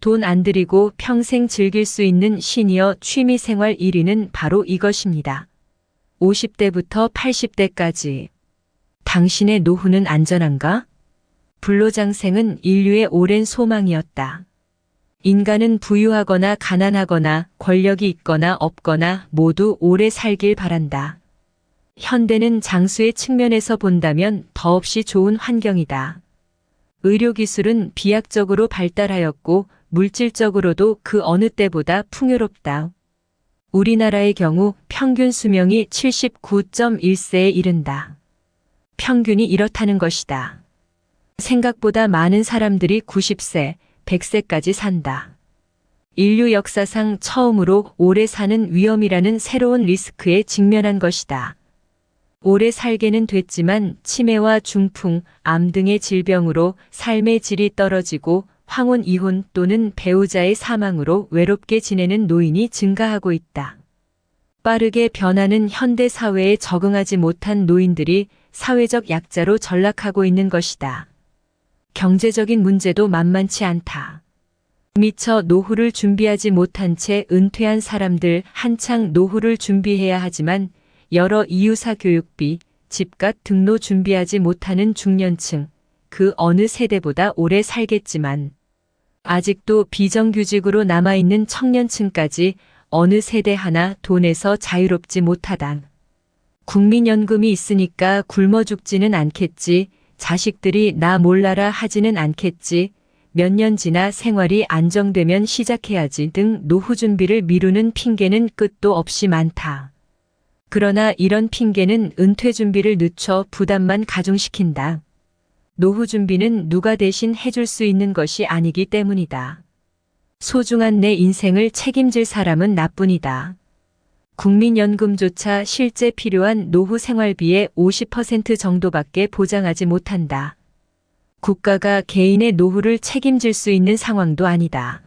돈 안 들이고 평생 즐길 수 있는 시니어 취미생활 1위는 바로 이것입니다. 50대부터 80대까지. 당신의 노후는 안전한가? 불로장생은 인류의 오랜 소망이었다. 인간은 부유하거나 가난하거나 권력이 있거나 없거나 모두 오래 살길 바란다. 현대는 장수의 측면에서 본다면 더없이 좋은 환경이다. 의료기술은 비약적으로 발달하였고 물질적으로도 그 어느 때보다 풍요롭다. 우리나라의 경우 평균 수명이 79.1세에 이른다. 평균이 이렇다는 것이다. 생각보다 많은 사람들이 90세, 100세까지 산다. 인류 역사상 처음으로 오래 사는 위험이라는 새로운 리스크에 직면한 것이다. 오래 살게는 됐지만 치매와 중풍, 암 등의 질병으로 삶의 질이 떨어지고 황혼 이혼 또는 배우자의 사망으로 외롭게 지내는 노인이 증가하고 있다. 빠르게 변하는 현대 사회에 적응하지 못한 노인들이 사회적 약자로 전락하고 있는 것이다. 경제적인 문제도 만만치 않다. 미처 노후를 준비하지 못한 채 은퇴한 사람들 한창 노후를 준비해야 하지만 여러 이유사 교육비, 집값 등로 준비하지 못하는 중년층, 그 어느 세대보다 오래 살겠지만 아직도 비정규직으로 남아있는 청년층까지 어느 세대 하나 돈에서 자유롭지 못하다. 국민연금이 있으니까 굶어 죽지는 않겠지, 자식들이 나 몰라라 하지는 않겠지, 몇 년 지나 생활이 안정되면 시작해야지 등 노후 준비를 미루는 핑계는 끝도 없이 많다. 그러나 이런 핑계는 은퇴 준비를 늦춰 부담만 가중시킨다. 노후 준비는 누가 대신 해줄 수 있는 것이 아니기 때문이다. 소중한 내 인생을 책임질 사람은 나뿐이다. 국민연금조차 실제 필요한 노후 생활비의 50% 정도밖에 보장하지 못한다. 국가가 개인의 노후를 책임질 수 있는 상황도 아니다.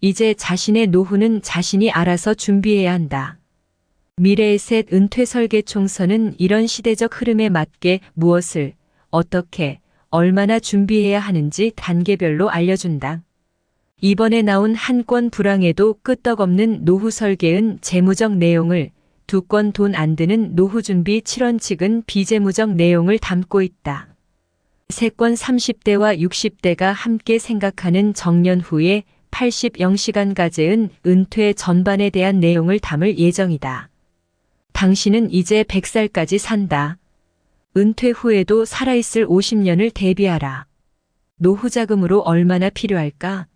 이제 자신의 노후는 자신이 알아서 준비해야 한다. 미래의 셋 은퇴 설계 총선은 이런 시대적 흐름에 맞게 무엇을, 어떻게, 얼마나 준비해야 하는지 단계별로 알려준다. 이번에 나온 한 권 불황에도 끄떡없는 노후 설계은 재무적 내용을, 두 권 돈 안 드는 노후 준비 7원칙은 비재무적 내용을 담고 있다. 세 권 30대와 60대가 함께 생각하는 정년 후의 80시간 과제은 은퇴 전반에 대한 내용을 담을 예정이다. 당신은 이제 100살까지 산다. 은퇴 후에도 살아있을 50년을 대비하라. 노후 자금으로 얼마나 필요할까?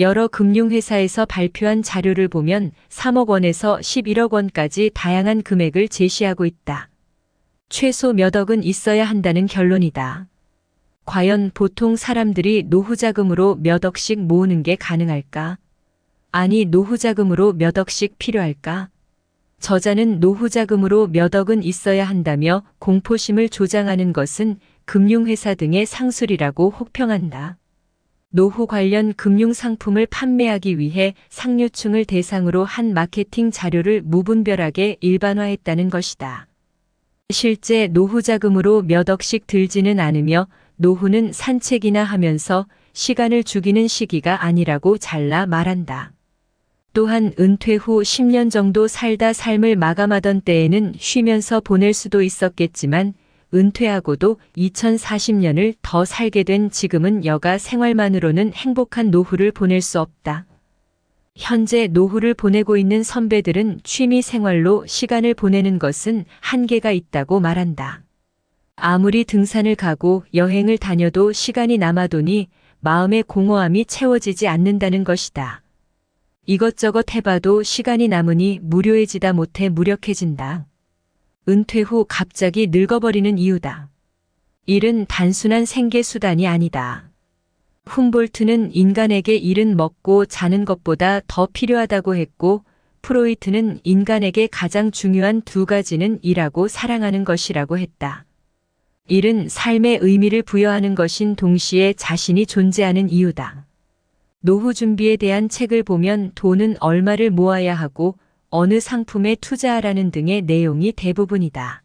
여러 금융회사에서 발표한 자료를 보면 3억 원에서 11억 원까지 다양한 금액을 제시하고 있다. 최소 몇 억은 있어야 한다는 결론이다. 과연 보통 사람들이 노후 자금으로 몇 억씩 모으는 게 가능할까? 아니, 노후 자금으로 몇 억씩 필요할까? 저자는 노후 자금으로 몇 억은 있어야 한다며 공포심을 조장하는 것은 금융회사 등의 상술이라고 혹평한다. 노후 관련 금융상품을 판매하기 위해 상류층을 대상으로 한 마케팅 자료를 무분별하게 일반화했다는 것이다. 실제 노후 자금으로 몇 억씩 들지는 않으며 노후는 산책이나 하면서 시간을 죽이는 시기가 아니라고 잘라 말한다. 또한 은퇴 후 10년 정도 살다 삶을 마감하던 때에는 쉬면서 보낼 수도 있었겠지만 은퇴하고도 2040년을 더 살게 된 지금은 여가 생활만으로는 행복한 노후를 보낼 수 없다. 현재 노후를 보내고 있는 선배들은 취미 생활로 시간을 보내는 것은 한계가 있다고 말한다. 아무리 등산을 가고 여행을 다녀도 시간이 남아도니 마음의 공허함이 채워지지 않는다는 것이다. 이것저것 해봐도 시간이 남으니 무료해지다 못해 무력해진다. 은퇴 후 갑자기 늙어버리는 이유다. 일은 단순한 생계수단이 아니다. 훔볼트는 인간에게 일은 먹고 자는 것보다 더 필요하다고 했고, 프로이트는 인간에게 가장 중요한 두 가지는 일하고 사랑하는 것이라고 했다. 일은 삶의 의미를 부여하는 것인 동시에 자신이 존재하는 이유다. 노후 준비에 대한 책을 보면 돈은 얼마를 모아야 하고 어느 상품에 투자하라는 등의 내용이 대부분이다.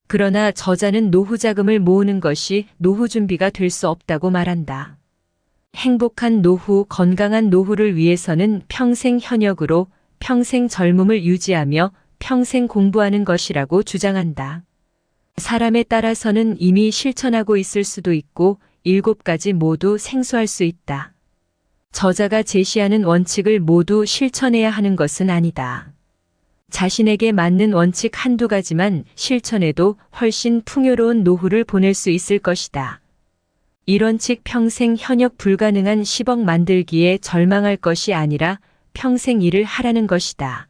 그러나 저자는 노후 자금을 모으는 것이 노후 준비가 될 수 없다고 말한다. 행복한 노후, 건강한 노후를 위해서는 평생 현역으로 평생 젊음을 유지하며 평생 공부하는 것이라고 주장한다. 사람에 따라서는 이미 실천하고 있을 수도 있고 7가지 모두 생소할 수 있다. 저자가 제시하는 원칙을 모두 실천해야 하는 것은 아니다. 자신에게 맞는 원칙 한두 가지만 실천해도 훨씬 풍요로운 노후를 보낼 수 있을 것이다. 이런 칙 평생 현역 불가능한 10억 만들기에 절망할 것이 아니라 평생 일을 하라는 것이다.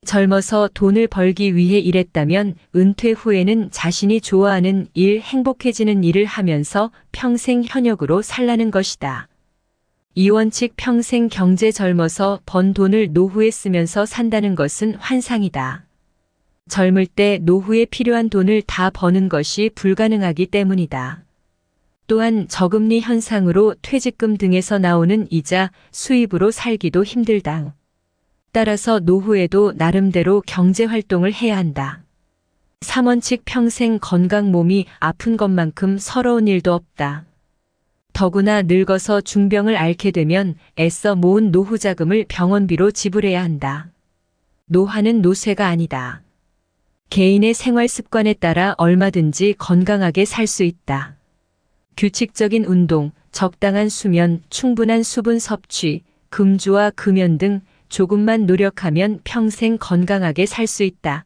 젊어서 돈을 벌기 위해 일했다면 은퇴 후에는 자신이 좋아하는 일, 행복해지는 일을 하면서 평생 현역으로 살라는 것이다. 이 원칙 평생 경제 젊어서 번 돈을 노후에 쓰면서 산다는 것은 환상이다. 젊을 때 노후에 필요한 돈을 다 버는 것이 불가능하기 때문이다. 또한 저금리 현상으로 퇴직금 등에서 나오는 이자, 수입으로 살기도 힘들다. 따라서 노후에도 나름대로 경제활동을 해야 한다. 3원칙 평생 건강 몸이 아픈 것만큼 서러운 일도 없다. 더구나 늙어서 중병을 앓게 되면 애써 모은 노후 자금을 병원비로 지불해야 한다. 노화는 노쇠가 아니다. 개인의 생활 습관에 따라 얼마든지 건강하게 살 수 있다. 규칙적인 운동, 적당한 수면, 충분한 수분 섭취, 금주와 금연 등 조금만 노력하면 평생 건강하게 살 수 있다.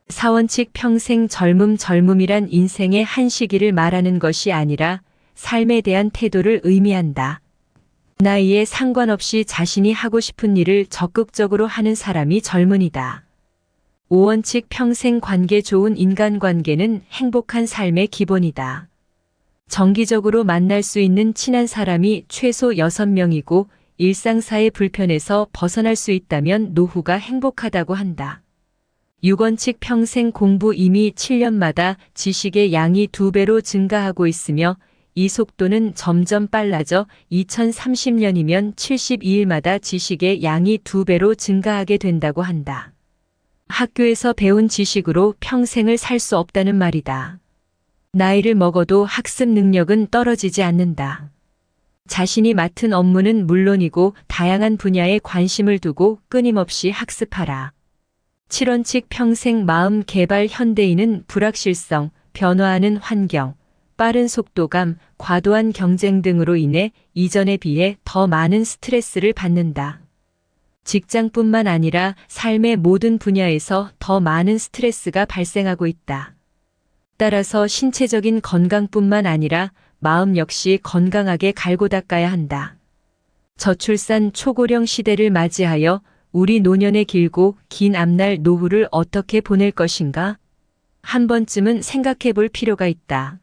4원칙 평생 젊음이란 인생의 한 시기를 말하는 것이 아니라 삶에 대한 태도를 의미한다. 나이에 상관없이 자신이 하고 싶은 일을 적극적으로 하는 사람이 젊은이다. 5원칙 평생 관계 좋은 인간관계는 행복한 삶의 기본이다. 정기적으로 만날 수 있는 친한 사람이 최소 6명이고 일상사의 불편에서 벗어날 수 있다면 노후가 행복하다고 한다. 6원칙 평생 공부 이미 7년마다 지식의 양이 2배로 증가하고 있으며 이 속도는 점점 빨라져 2030년이면 72일마다 지식의 양이 2배로 증가하게 된다고 한다. 학교에서 배운 지식으로 평생을 살 수 없다는 말이다. 나이를 먹어도 학습 능력은 떨어지지 않는다. 자신이 맡은 업무는 물론이고 다양한 분야에 관심을 두고 끊임없이 학습하라. 7원칙 평생 마음 개발 현대인은 불확실성, 변화하는 환경, 빠른 속도감, 과도한 경쟁 등으로 인해 이전에 비해 더 많은 스트레스를 받는다. 직장뿐만 아니라 삶의 모든 분야에서 더 많은 스트레스가 발생하고 있다. 따라서 신체적인 건강뿐만 아니라 마음 역시 건강하게 갈고 닦아야 한다. 저출산 초고령 시대를 맞이하여 우리 노년의 길고 긴 앞날 노후를 어떻게 보낼 것인가? 한 번쯤은 생각해 볼 필요가 있다.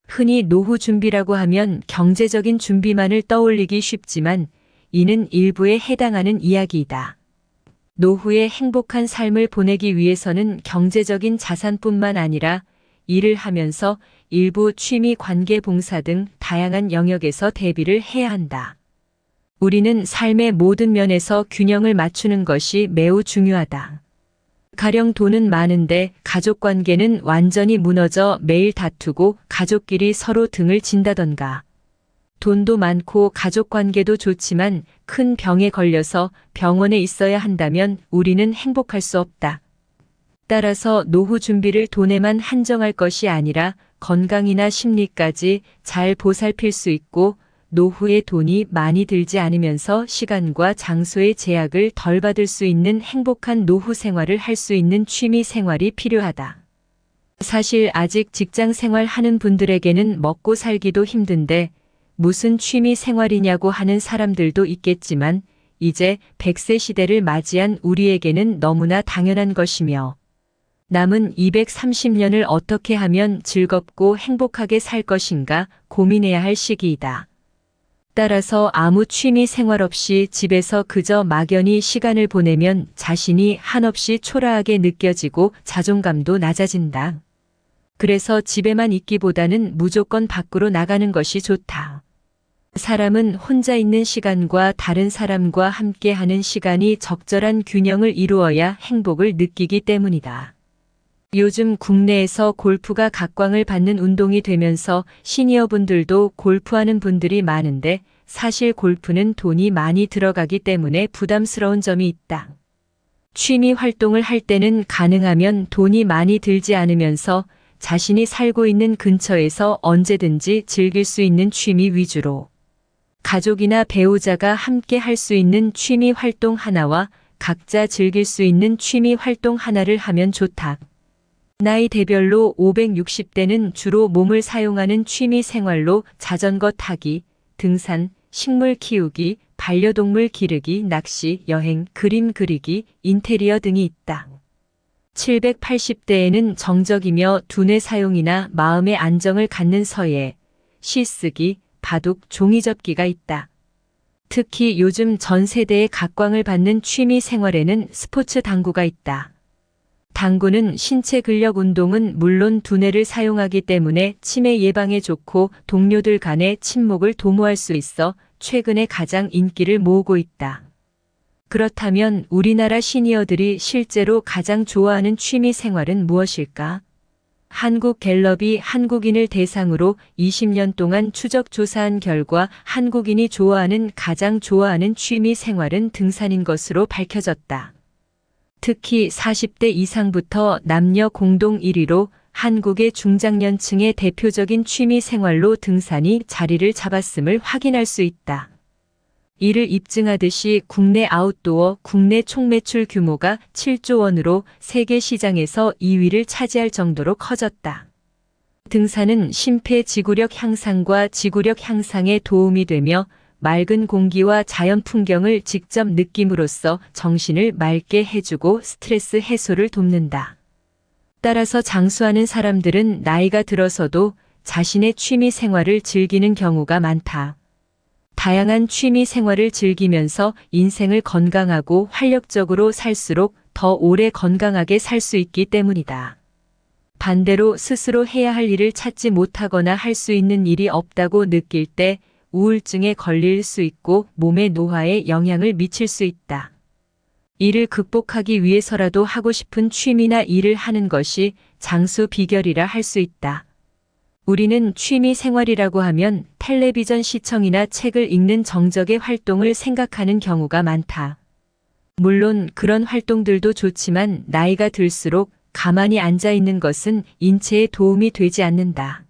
흔히 노후 준비라고 하면 경제적인 준비만을 떠올리기 쉽지만 이는 일부에 해당하는 이야기이다. 노후에 행복한 삶을 보내기 위해서는 경제적인 자산뿐만 아니라 일을 하면서 일부 취미 관계 봉사 등 다양한 영역에서 대비를 해야 한다. 우리는 삶의 모든 면에서 균형을 맞추는 것이 매우 중요하다. 가령 돈은 많은데 가족 관계는 완전히 무너져 매일 다투고 가족끼리 서로 등을 진다던가. 돈도 많고 가족 관계도 좋지만 큰 병에 걸려서 병원에 있어야 한다면 우리는 행복할 수 없다. 따라서 노후 준비를 돈에만 한정할 것이 아니라 건강이나 심리까지 잘 보살필 수 있고 노후에 돈이 많이 들지 않으면서 시간과 장소의 제약을 덜 받을 수 있는 행복한 노후 생활을 할 수 있는 취미 생활이 필요하다. 사실 아직 직장 생활 하는 분들에게는 먹고 살기도 힘든데 무슨 취미 생활이냐고 하는 사람들도 있겠지만 이제 100세 시대를 맞이한 우리에게는 너무나 당연한 것이며 남은 230년을 어떻게 하면 즐겁고 행복하게 살 것인가 고민해야 할 시기이다. 따라서 아무 취미 생활 없이 집에서 그저 막연히 시간을 보내면 자신이 한없이 초라하게 느껴지고 자존감도 낮아진다. 그래서 집에만 있기보다는 무조건 밖으로 나가는 것이 좋다. 사람은 혼자 있는 시간과 다른 사람과 함께 하는 시간이 적절한 균형을 이루어야 행복을 느끼기 때문이다. 요즘 국내에서 골프가 각광을 받는 운동이 되면서 시니어분들도 골프하는 분들이 많은데 사실 골프는 돈이 많이 들어가기 때문에 부담스러운 점이 있다. 취미 활동을 할 때는 가능하면 돈이 많이 들지 않으면서 자신이 살고 있는 근처에서 언제든지 즐길 수 있는 취미 위주로 가족이나 배우자가 함께 할 수 있는 취미 활동 하나와 각자 즐길 수 있는 취미 활동 하나를 하면 좋다. 나이대별로 560대는 주로 몸을 사용하는 취미 생활로 자전거 타기, 등산, 식물 키우기, 반려동물 기르기, 낚시, 여행, 그림 그리기, 인테리어 등이 있다. 780대에는 정적이며 두뇌 사용이나 마음의 안정을 갖는 서예, 시쓰기, 바둑, 종이접기가 있다. 특히 요즘 전 세대의 각광을 받는 취미 생활에는 스포츠 당구가 있다. 당구는 신체 근력 운동은 물론 두뇌를 사용하기 때문에 치매 예방에 좋고 동료들 간의 친목을 도모할 수 있어 최근에 가장 인기를 모으고 있다. 그렇다면 우리나라 시니어들이 실제로 가장 좋아하는 취미 생활은 무엇일까? 한국갤럽이 한국인을 대상으로 20년 동안 추적 조사한 결과 한국인이 가장 좋아하는 취미 생활은 등산인 것으로 밝혀졌다. 특히 40대 이상부터 남녀 공동 1위로 한국의 중장년층의 대표적인 취미 생활로 등산이 자리를 잡았음을 확인할 수 있다. 이를 입증하듯이 국내 아웃도어 국내 총매출 규모가 7조 원으로 세계 시장에서 2위를 차지할 정도로 커졌다. 등산은 심폐지구력 향상과 지구력 향상에 도움이 되며 맑은 공기와 자연 풍경을 직접 느낌으로써 정신을 맑게 해주고 스트레스 해소를 돕는다. 따라서 장수하는 사람들은 나이가 들어서도 자신의 취미 생활을 즐기는 경우가 많다. 다양한 취미 생활을 즐기면서 인생을 건강하고 활력적으로 살수록 더 오래 건강하게 살 수 있기 때문이다. 반대로 스스로 해야 할 일을 찾지 못하거나 할 수 있는 일이 없다고 느낄 때 우울증에 걸릴 수 있고 몸의 노화에 영향을 미칠 수 있다. 이를 극복하기 위해서라도 하고 싶은 취미나 일을 하는 것이 장수 비결이라 할 수 있다. 우리는 취미 생활이라고 하면 텔레비전 시청이나 책을 읽는 정적의 활동을 생각하는 경우가 많다. 물론 그런 활동들도 좋지만 나이가 들수록 가만히 앉아 있는 것은 인체에 도움이 되지 않는다.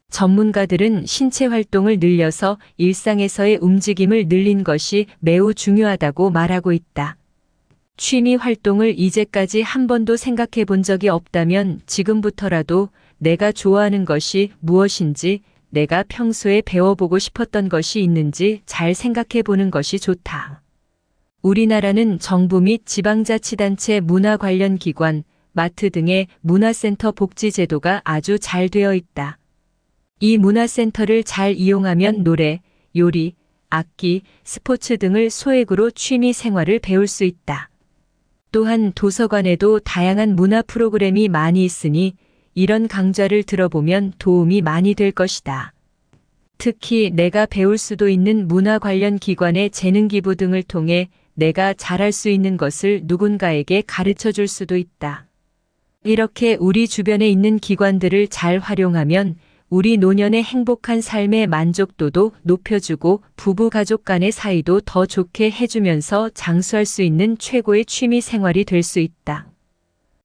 전문가들은 신체 활동을 늘려서 일상에서의 움직임을 늘린 것이 매우 중요하다고 말하고 있다. 취미 활동을 이제까지 한 번도 생각해 본 적이 없다면 지금부터라도 내가 좋아하는 것이 무엇인지, 내가 평소에 배워보고 싶었던 것이 있는지 잘 생각해 보는 것이 좋다. 우리나라는 정부 및 지방자치단체 문화 관련 기관, 마트 등의 문화센터 복지 제도가 아주 잘 되어 있다. 이 문화센터를 잘 이용하면 노래, 요리, 악기, 스포츠 등을 소액으로 취미 생활을 배울 수 있다. 또한 도서관에도 다양한 문화 프로그램이 많이 있으니 이런 강좌를 들어보면 도움이 많이 될 것이다. 특히 내가 배울 수도 있는 문화 관련 기관의 재능 기부 등을 통해 내가 잘할 수 있는 것을 누군가에게 가르쳐 줄 수도 있다. 이렇게 우리 주변에 있는 기관들을 잘 활용하면 우리 노년의 행복한 삶의 만족도도 높여주고 부부 가족 간의 사이도 더 좋게 해주면서 장수할 수 있는 최고의 취미 생활이 될 수 있다.